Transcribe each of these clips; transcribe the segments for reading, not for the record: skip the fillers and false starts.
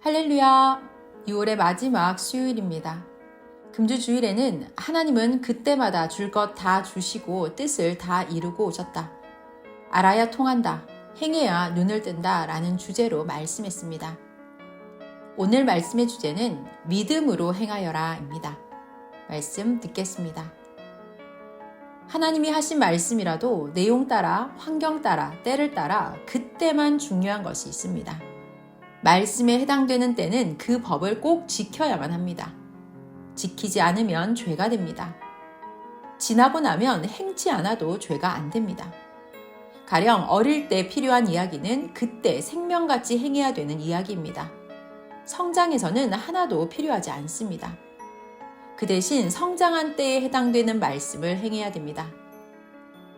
할렐루야! 6월의 마지막 수요일입니다. 금주 주일에는 하나님은 그때마다 줄 것 다 주시고 뜻을 다 이루고 오셨다. 알아야 통한다. 행해야 눈을 뜬다. 라는 주제로 말씀했습니다. 오늘 말씀의 주제는 믿음으로 행하여라 입니다. 말씀 듣겠습니다. 하나님이 하신 말씀이라도 내용 따라, 환경 따라, 때를 따라 그때만 중요한 것이 있습니다. 말씀에 해당되는 때는 그 법을 꼭 지켜야만 합니다. 지키지 않으면 죄가 됩니다. 지나고 나면 행치 않아도 죄가 안 됩니다. 가령 어릴 때 필요한 이야기는 그때 생명같이 행해야 되는 이야기입니다. 성장에서는 하나도 필요하지 않습니다. 그 대신 성장한 때에 해당되는 말씀을 행해야 됩니다.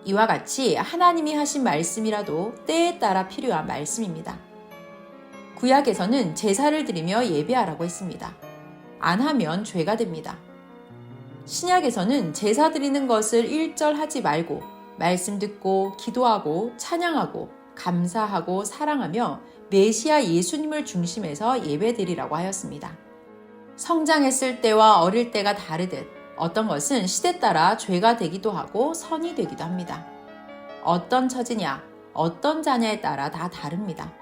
이와 같이 하나님이 하신 말씀이라도 때에 따라 필요한 말씀입니다. 구약에서는 제사를 드리며 예배하라고 했습니다. 안 하면 죄가 됩니다. 신약에서는 제사 드리는 것을 일절하지 말고 말씀 듣고 기도하고 찬양하고 감사하고 사랑하며 메시아 예수님을 중심해서 예배드리라고 하였습니다. 성장했을 때와 어릴 때가 다르듯 어떤 것은 시대 따라 죄가 되기도 하고 선이 되기도 합니다. 어떤 처지냐, 어떤 자냐에 따라 다 다릅니다.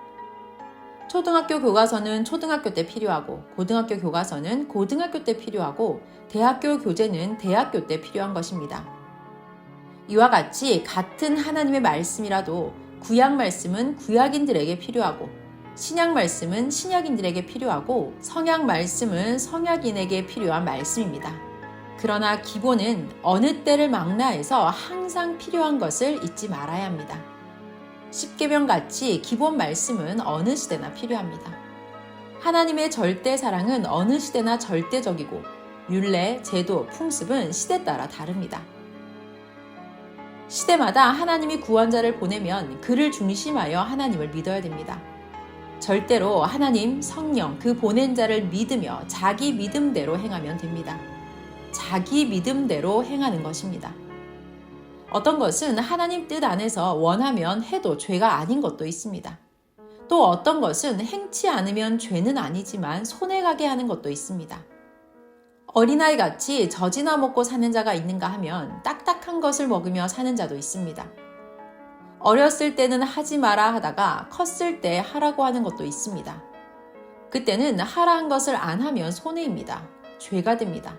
초등학교 교과서는 초등학교 때 필요하고 고등학교 교과서는 고등학교 때 필요하고 대학교 교재는 대학교 때 필요한 것입니다. 이와 같이 같은 하나님의 말씀이라도 구약 말씀은 구약인들에게 필요하고 신약 말씀은 신약인들에게 필요하고 성약 말씀은 성약인에게 필요한 말씀입니다. 그러나 기본은 어느 때를 망라해서 항상 필요한 것을 잊지 말아야 합니다. 십계명 같이 기본 말씀은 어느 시대나 필요합니다. 하나님의 절대 사랑은 어느 시대나 절대적이고 율례, 제도, 풍습은 시대 따라 다릅니다. 시대마다 하나님이 구원자를 보내면 그를 중심하여 하나님을 믿어야 됩니다. 절대로 하나님, 성령, 그 보낸 자를 믿으며 자기 믿음대로 행하면 됩니다. 자기 믿음대로 행하는 것입니다. 어떤 것은 하나님 뜻 안에서 원하면 해도 죄가 아닌 것도 있습니다. 또 어떤 것은 행치 않으면 죄는 아니지만 손해가게 하는 것도 있습니다. 어린아이 같이 젖이나 먹고 사는 자가 있는가 하면 딱딱한 것을 먹으며 사는 자도 있습니다. 어렸을 때는 하지 마라 하다가 컸을 때 하라고 하는 것도 있습니다. 그때는 하라 한 것을 안 하면 손해입니다. 죄가 됩니다.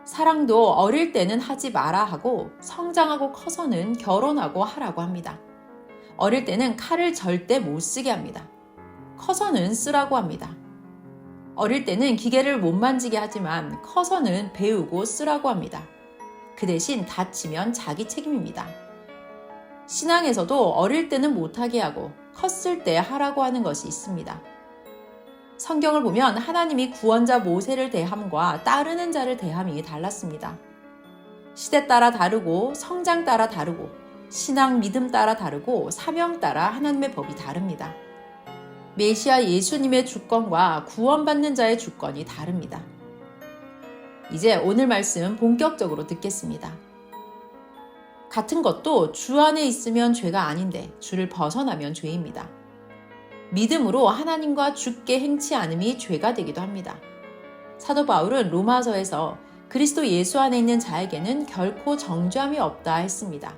사랑도 어릴 때는 하지 마라 하고 성장하고 커서는 결혼하고 하라고 합니다. 어릴 때는 칼을 절대 못 쓰게 합니다. 커서는 쓰라고 합니다. 어릴 때는 기계를 못 만지게 하지만 커서는 배우고 쓰라고 합니다. 그 대신 다치면 자기 책임입니다. 신앙에서도 어릴 때는 못하게 하고 컸을 때 하라고 하는 것이 있습니다. 성경을 보면 하나님이 구원자 모세를 대함과 따르는 자를 대함이 달랐습니다. 시대 따라 다르고 성장 따라 다르고 신앙 믿음 따라 다르고 사명 따라 하나님의 법이 다릅니다. 메시아 예수님의 주권과 구원받는 자의 주권이 다릅니다. 이제 오늘 말씀 본격적으로 듣겠습니다. 같은 것도 주 안에 있으면 죄가 아닌데 주를 벗어나면 죄입니다. 믿음으로 하나님과 주께 행치 않음이 죄가 되기도 합니다. 사도 바울은 로마서에서 그리스도 예수 안에 있는 자에게는 결코 정죄함이 없다 했습니다.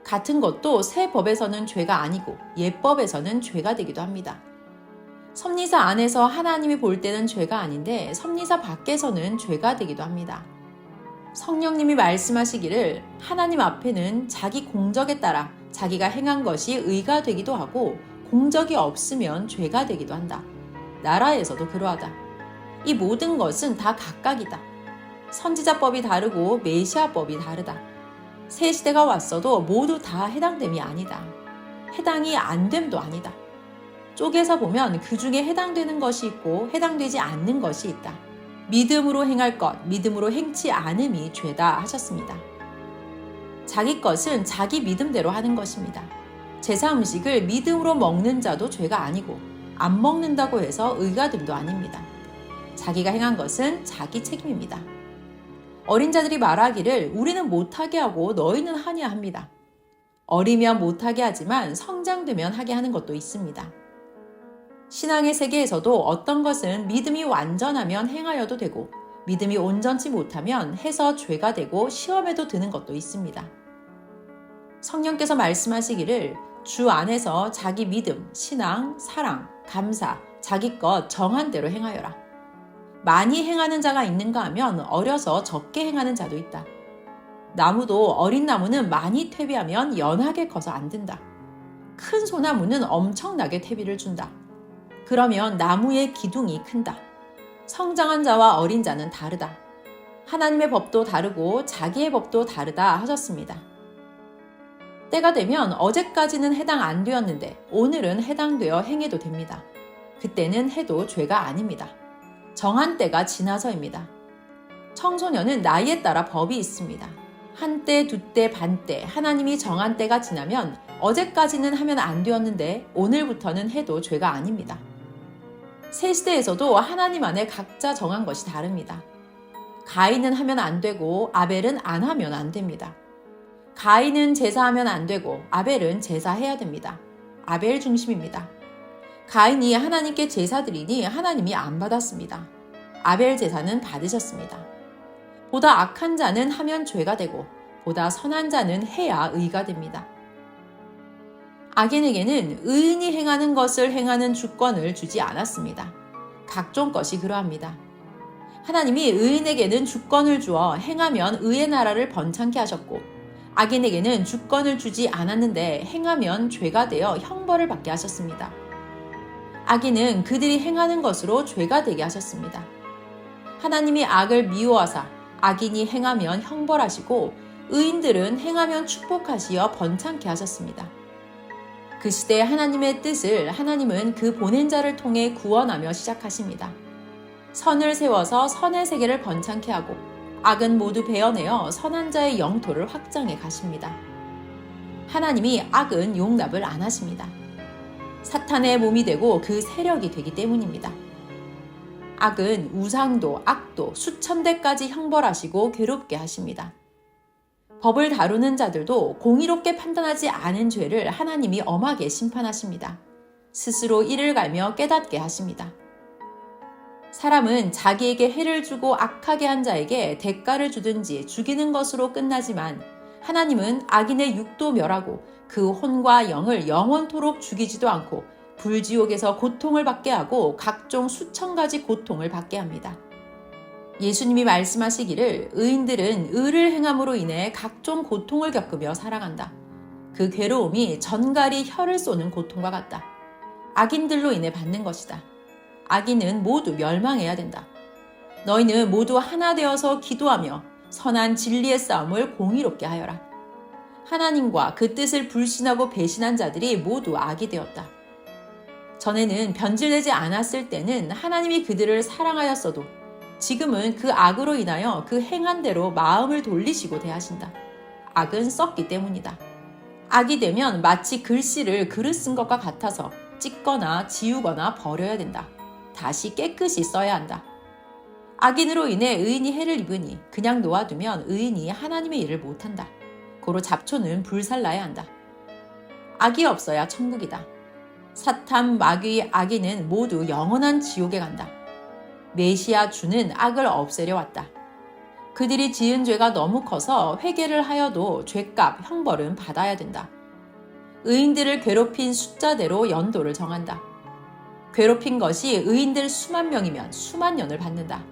같은 것도 새 법에서는 죄가 아니고 옛 법에서는 죄가 되기도 합니다. 섭리사 안에서 하나님이 볼 때는 죄가 아닌데 섭리사 밖에서는 죄가 되기도 합니다. 성령님이 말씀하시기를 하나님 앞에는 자기 공적에 따라 자기가 행한 것이 의가 되기도 하고 공적이 없으면 죄가 되기도 한다. 나라에서도 그러하다. 이 모든 것은 다 각각이다. 선지자법이 다르고 메시아법이 다르다. 새 시대가 왔어도 모두 다 해당됨이 아니다. 해당이 안 됨도 아니다. 쪼개서 보면 그 중에 해당되는 것이 있고 해당되지 않는 것이 있다. 믿음으로 행할 것, 믿음으로 행치 않음이 죄다 하셨습니다. 자기 것은 자기 믿음대로 하는 것입니다. 제사 음식을 믿음으로 먹는 자도 죄가 아니고 안 먹는다고 해서 의가 됨도 아닙니다. 자기가 행한 것은 자기 책임입니다. 어린 자들이 말하기를 우리는 못하게 하고 너희는 하냐 합니다. 어리면 못하게 하지만 성장되면 하게 하는 것도 있습니다. 신앙의 세계에서도 어떤 것은 믿음이 완전하면 행하여도 되고 믿음이 온전치 못하면 해서 죄가 되고 시험에도 드는 것도 있습니다. 성령께서 말씀하시기를 주 안에서 자기 믿음, 신앙, 사랑, 감사, 자기 것 정한 대로 행하여라. 많이 행하는 자가 있는가 하면 어려서 적게 행하는 자도 있다. 나무도 어린 나무는 많이 퇴비하면 연하게 커서 안 든다. 큰 소나무는 엄청나게 퇴비를 준다. 그러면 나무의 기둥이 큰다. 성장한 자와 어린 자는 다르다. 하나님의 법도 다르고 자기의 법도 다르다 하셨습니다. 때가 되면 어제까지는 해당 안 되었는데 오늘은 해당되어 행해도 됩니다. 그때는 해도 죄가 아닙니다. 정한 때가 지나서입니다. 청소년은 나이에 따라 법이 있습니다. 한 때, 두 때, 반 때, 하나님이 정한 때가 지나면 어제까지는 하면 안 되었는데 오늘부터는 해도 죄가 아닙니다. 새 시대에서도 하나님 안에 각자 정한 것이 다릅니다. 가인은 하면 안 되고 아벨은 안 하면 안 됩니다. 가인은 제사하면 안 되고 아벨은 제사해야 됩니다. 아벨 중심입니다. 가인이 하나님께 제사 드리니 하나님이 안 받았습니다. 아벨 제사는 받으셨습니다. 보다 악한 자는 하면 죄가 되고 보다 선한 자는 해야 의가 됩니다. 악인에게는 의인이 행하는 것을 행하는 주권을 주지 않았습니다. 각종 것이 그러합니다. 하나님이 의인에게는 주권을 주어 행하면 의의 나라를 번창케 하셨고 악인에게는 주권을 주지 않았는데 행하면 죄가 되어 형벌을 받게 하셨습니다. 악인은 그들이 행하는 것으로 죄가 되게 하셨습니다. 하나님이 악을 미워하사 악인이 행하면 형벌하시고 의인들은 행하면 축복하시어 번창케 하셨습니다. 그 시대 하나님의 뜻을 하나님은 그 보낸 자를 통해 구원하며 시작하십니다. 선을 세워서 선의 세계를 번창케 하고 악은 모두 베어내어 선한 자의 영토를 확장해 가십니다. 하나님이 악은 용납을 안 하십니다. 사탄의 몸이 되고 그 세력이 되기 때문입니다. 악은 우상도 악도 수천 대까지 형벌하시고 괴롭게 하십니다. 법을 다루는 자들도 공의롭게 판단하지 않은 죄를 하나님이 엄하게 심판하십니다. 스스로 이를 갈며 깨닫게 하십니다. 사람은 자기에게 해를 주고 악하게 한 자에게 대가를 주든지 죽이는 것으로 끝나지만 하나님은 악인의 육도 멸하고 그 혼과 영을 영원토록 죽이지도 않고 불지옥에서 고통을 받게 하고 각종 수천 가지 고통을 받게 합니다. 예수님이 말씀하시기를 의인들은 의를 행함으로 인해 각종 고통을 겪으며 살아간다. 그 괴로움이 전갈이 혀를 쏘는 고통과 같다. 악인들로 인해 받는 것이다. 악인은 모두 멸망해야 된다. 너희는 모두 하나 되어서 기도하며 선한 진리의 싸움을 공의롭게 하여라. 하나님과 그 뜻을 불신하고 배신한 자들이 모두 악이 되었다. 전에는 변질되지 않았을 때는 하나님이 그들을 사랑하였어도 지금은 그 악으로 인하여 그 행한 대로 마음을 돌리시고 대하신다. 악은 썩기 때문이다. 악이 되면 마치 글씨를 글을 쓴 것과 같아서 찢거나 지우거나 버려야 된다. 다시 깨끗이 써야 한다. 악인으로 인해 의인이 해를 입으니 그냥 놓아두면 의인이 하나님의 일을 못한다. 고로 잡초는 불살라야 한다. 악이 없어야 천국이다. 사탄, 마귀, 악인은 모두 영원한 지옥에 간다. 메시아 주는 악을 없애려 왔다. 그들이 지은 죄가 너무 커서 회개를 하여도 죄값, 형벌은 받아야 된다. 의인들을 괴롭힌 숫자대로 연도를 정한다. 괴롭힌 것이 의인들 수만 명이면 수만 년을 받는다.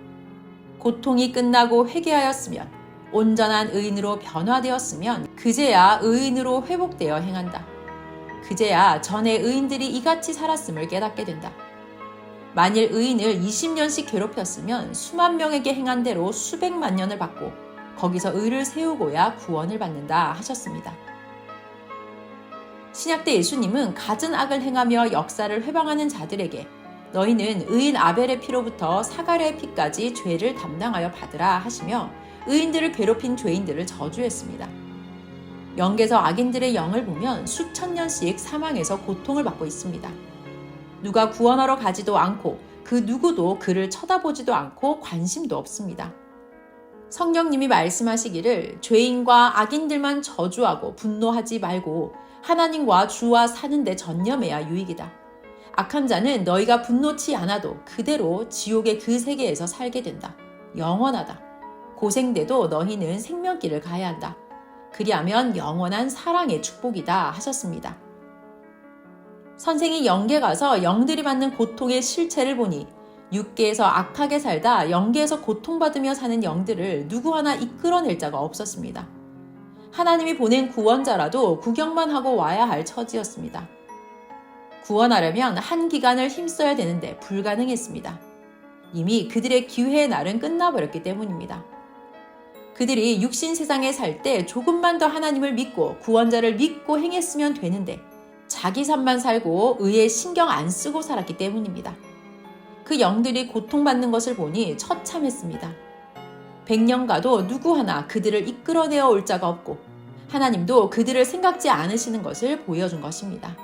고통이 끝나고 회개하였으면 온전한 의인으로 변화되었으면 그제야 의인으로 회복되어 행한다. 그제야 전에 의인들이 이같이 살았음을 깨닫게 된다. 만일 의인을 20년씩 괴롭혔으면 수만 명에게 행한 대로 수백만 년을 받고 거기서 의를 세우고야 구원을 받는다 하셨습니다. 신약 때 예수님은 갖은 악을 행하며 역사를 회방하는 자들에게 너희는 의인 아벨의 피로부터 사가랴의 피까지 죄를 담당하여 받으라 하시며 의인들을 괴롭힌 죄인들을 저주했습니다. 영계에서 악인들의 영을 보면 수천 년씩 사망해서 고통을 받고 있습니다. 누가 구원하러 가지도 않고 그 누구도 그를 쳐다보지도 않고 관심도 없습니다. 성령님이 말씀하시기를 죄인과 악인들만 저주하고 분노하지 말고 하나님과 주와 사는데 전념해야 유익이다. 악한 자는 너희가 분노치 않아도 그대로 지옥의 그 세계에서 살게 된다. 영원하다. 고생돼도 너희는 생명길을 가야 한다. 그리하면 영원한 사랑의 축복이다 하셨습니다. 선생이 영계 가서 영들이 받는 고통의 실체를 보니 육계에서 악하게 살다 영계에서 고통받으며 사는 영들을 누구 하나 이끌어낼 자가 없었습니다. 하나님이 보낸 구원자라도 구경만 하고 와야 할 처지였습니다. 구원하려면 한 기간을 힘써야 되는데 불가능했습니다. 이미 그들의 기회의 날은 끝나버렸기 때문입니다. 그들이 육신 세상에 살 때 조금만 더 하나님을 믿고 구원자를 믿고 행했으면 되는데 자기 삶만 살고 의에 신경 안 쓰고 살았기 때문입니다. 그 영들이 고통받는 것을 보니 처참했습니다. 100년 가도 누구 하나 그들을 이끌어내어 올 자가 없고 하나님도 그들을 생각지 않으시는 것을 보여준 것입니다.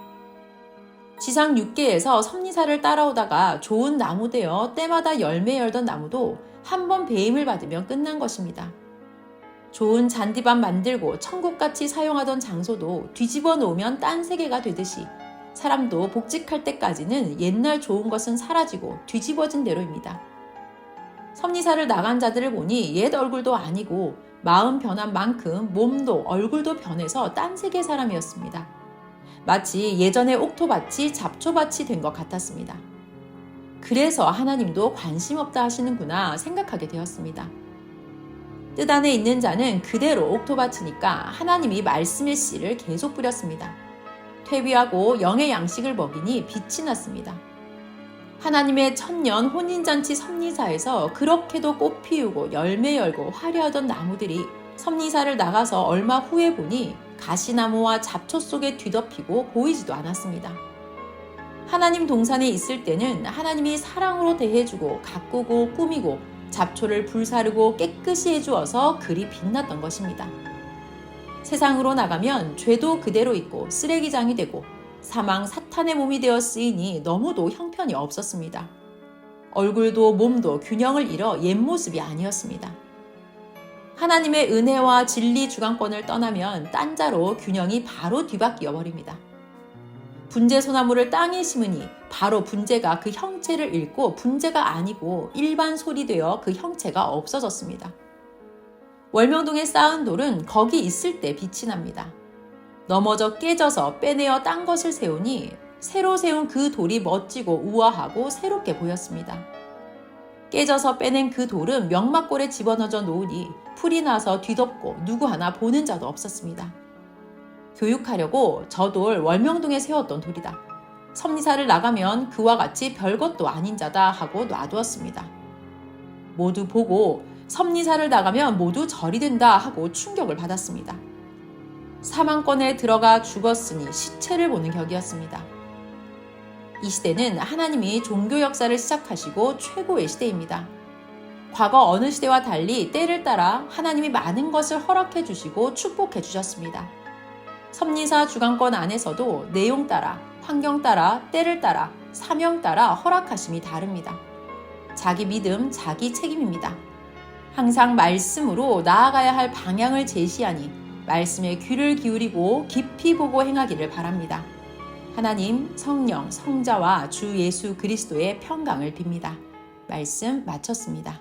지상 6계에서 섭리사를 따라오다가 좋은 나무 되어 때마다 열매 열던 나무도 한 번 배임을 받으면 끝난 것입니다. 좋은 잔디밭 만들고 천국같이 사용하던 장소도 뒤집어 놓으면 딴 세계가 되듯이 사람도 복직할 때까지는 옛날 좋은 것은 사라지고 뒤집어진 대로입니다. 섭리사를 나간 자들을 보니 옛 얼굴도 아니고 마음 변한 만큼 몸도 얼굴도 변해서 딴 세계 사람이었습니다. 마치 예전의 옥토밭이 잡초밭이 된 것 같았습니다. 그래서 하나님도 관심 없다 하시는구나 생각하게 되었습니다. 뜻 안에 있는 자는 그대로 옥토밭이니까 하나님이 말씀의 씨를 계속 뿌렸습니다. 퇴비하고 영의 양식을 먹이니 빛이 났습니다. 하나님의 천년 혼인잔치 섭리사에서 그렇게도 꽃 피우고 열매 열고 화려하던 나무들이 섭리사를 나가서 얼마 후에 보니 가시나무와 잡초 속에 뒤덮이고 보이지도 않았습니다. 하나님 동산에 있을 때는 하나님이 사랑으로 대해주고 가꾸고 꾸미고 잡초를 불사르고 깨끗이 해주어서 그리 빛났던 것입니다. 세상으로 나가면 죄도 그대로 있고 쓰레기장이 되고 사망 사탄의 몸이 되어 쓰이니 너무도 형편이 없었습니다. 얼굴도 몸도 균형을 잃어 옛 모습이 아니었습니다. 하나님의 은혜와 진리 주관권을 떠나면 딴 자로 균형이 바로 뒤바뀌어 버립니다. 분재 소나무를 땅에 심으니 바로 분재가 그 형체를 잃고 분재가 아니고 일반 솔이 되어 그 형체가 없어졌습니다. 월명동에 쌓은 돌은 거기 있을 때 빛이 납니다. 넘어져 깨져서 빼내어 딴 것을 세우니 새로 세운 그 돌이 멋지고 우아하고 새롭게 보였습니다. 깨져서 빼낸 그 돌은 명막골에 집어넣어 놓으니 풀이 나서 뒤덮고 누구 하나 보는 자도 없었습니다. 교육하려고 저 돌 월명동에 세웠던 돌이다. 섭리사를 나가면 그와 같이 별것도 아닌 자다 하고 놔두었습니다. 모두 보고 섭리사를 나가면 모두 절이 된다 하고 충격을 받았습니다. 사망권에 들어가 죽었으니 시체를 보는 격이었습니다. 이 시대는 하나님이 종교 역사를 시작하시고 최고의 시대입니다. 과거 어느 시대와 달리 때를 따라 하나님이 많은 것을 허락해 주시고 축복해 주셨습니다. 섭리사 주관권 안에서도 내용 따라, 환경 따라, 때를 따라, 사명 따라 허락하심이 다릅니다. 자기 믿음, 자기 책임입니다. 항상 말씀으로 나아가야 할 방향을 제시하니 말씀에 귀를 기울이고 깊이 보고 행하기를 바랍니다. 하나님, 성령, 성자와 주 예수 그리스도의 평강을 빕니다. 말씀 마쳤습니다.